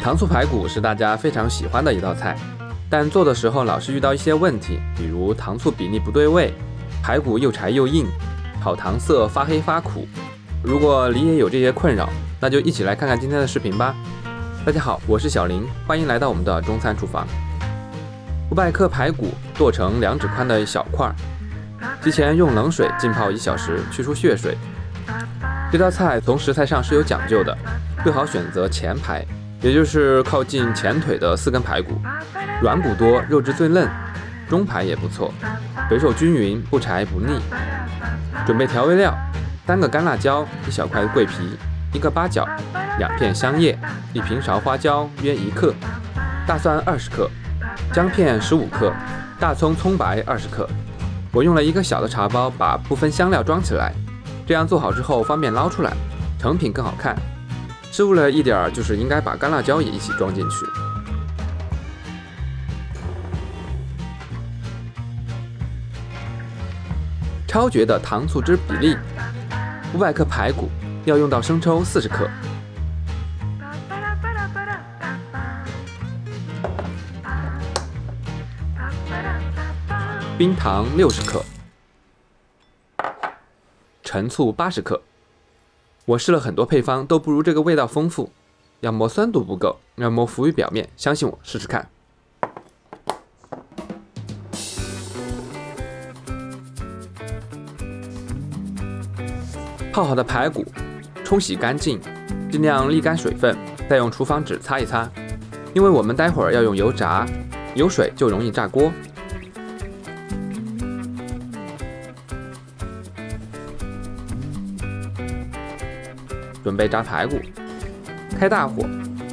糖醋排骨是大家非常喜欢的一道菜，但做的时候老是遇到一些问题，比如糖醋比例不对位，排骨又柴又硬，炒糖色发黑发苦。如果你也有这些困扰，那就一起来看看今天的视频吧。大家好，我是小林，欢迎来到我们的中餐厨房。500克排骨剁成2指宽的小块，提前用冷水浸泡1小时，去除血水。这道菜从食材上是有讲究的，最好选择前排，也就是靠近前腿的4根排骨，软骨多，肉质最嫩。中排也不错，肥瘦均匀，不柴不腻。准备调味料：3个干辣椒，1小块桂皮，1个八角，2片香叶，1平勺花椒约1克，大蒜20克，姜片15克，大葱葱白20克。我用了1个小的茶包把部分香料装起来，这样做好之后方便捞出来，成品更好看。失误了一点就是应该把干辣椒也一起装进去。超绝的糖醋汁比例：500克排骨要用到生抽40克，冰糖60克，陈醋80克。我试了很多配方，都不如这个味道丰富，要么酸度不够，要么浮于表面。相信我，试试看。泡好的排骨冲洗干净，尽量沥干水分，再用厨房纸擦一擦，因为我们待会儿要用油炸，有水就容易炸锅。准备炸排骨，开大火，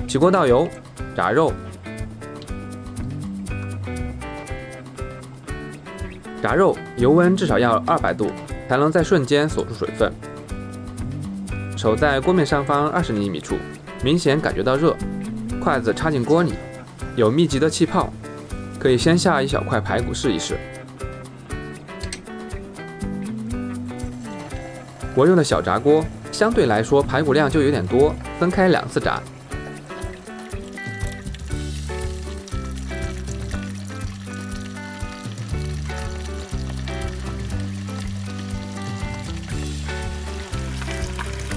起锅倒油，炸肉。炸肉油温至少要200度，才能在瞬间锁住水分。手在锅面上方20厘米处，明显感觉到热，筷子插进锅里，有密集的气泡，可以先下1小块排骨试一试。我用的小炸锅，相对来说排骨量就有点多，分开2次炸。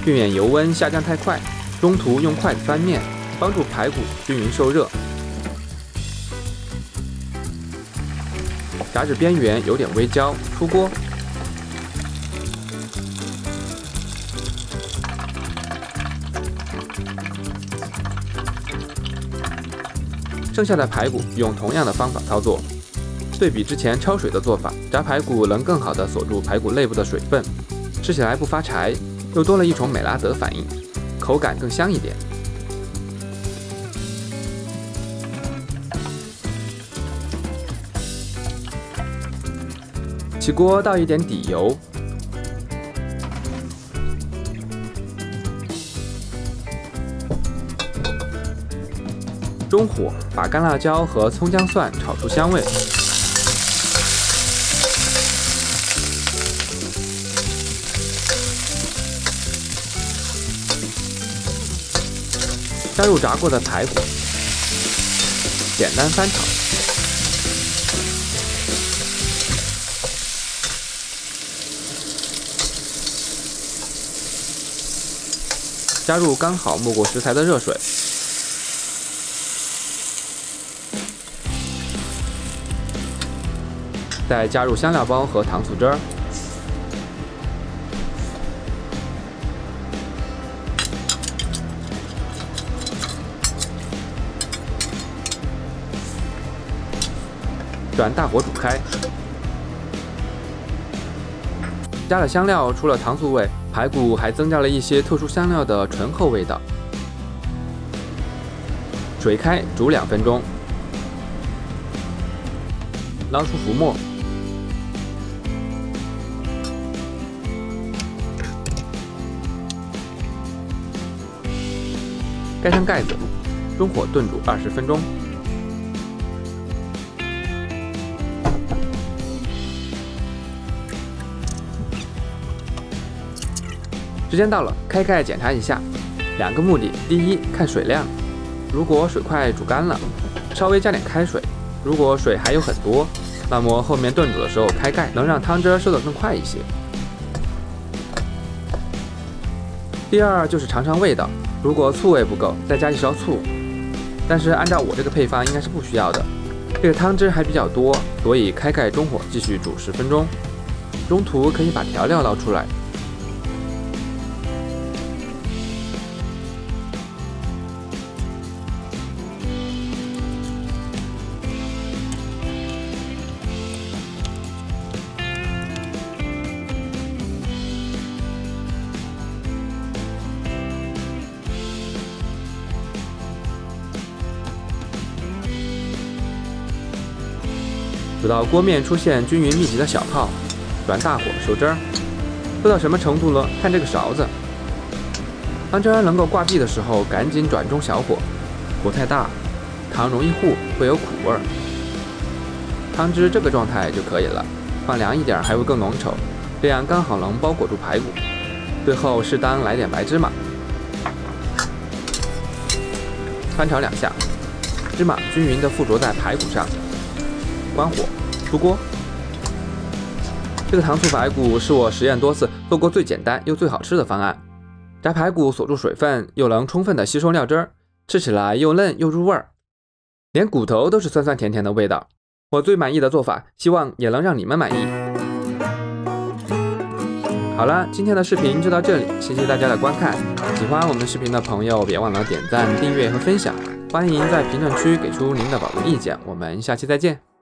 避免油温下降太快，中途用筷子翻面，帮助排骨均匀受热。炸至边缘有点微焦，出锅。剩下的排骨用同样的方法操作，对比之前焯水的做法，炸排骨能更好地锁住排骨内部的水分，吃起来不发柴，又多了一重美拉德反应，口感更香一点。起锅倒一点底油，中火把干辣椒和葱姜蒜炒出香味，加入炸过的排骨，简单翻炒，加入刚好没过食材的热水，再加入香料包和糖醋汁儿，转大火煮开。加了香料，除了糖醋味，排骨还增加了一些特殊香料的醇厚味道。水开煮2分钟，捞出浮沫。盖上盖子，中火炖煮20分钟。时间到了，开盖检查一下，2个目的：第一，看水量，如果水快煮干了，稍微加点开水。如果水还有很多，那么后面炖煮的时候开盖，能让汤汁收得更快一些。第二就是尝尝味道，如果醋味不够，再加一勺醋。但是按照我这个配方应该是不需要的。这个汤汁还比较多，所以开盖中火继续煮10分钟，中途可以把调料捞出来。煮到锅面出现均匀密集的小泡，转大火收汁儿。收到什么程度了？看这个勺子。当汁儿能够挂壁的时候，赶紧转中小火。火太大，汤容易糊，会有苦味儿。汤汁这个状态就可以了，放凉一点还会更浓稠，这样刚好能包裹住排骨。最后适当来点白芝麻，翻炒2下，芝麻均匀地附着在排骨上。关火，出锅。这个糖醋排骨是我实验多次做过最简单又最好吃的方案。炸排骨锁住水分，又能充分的吸收料汁儿，吃起来又嫩又入味儿，连骨头都是酸酸甜甜的味道。我最满意的做法，希望也能让你们满意。好了，今天的视频就到这里，谢谢大家的观看。喜欢我们视频的朋友，别忘了点赞、订阅和分享。欢迎在评论区给出您的宝贵意见，我们下期再见。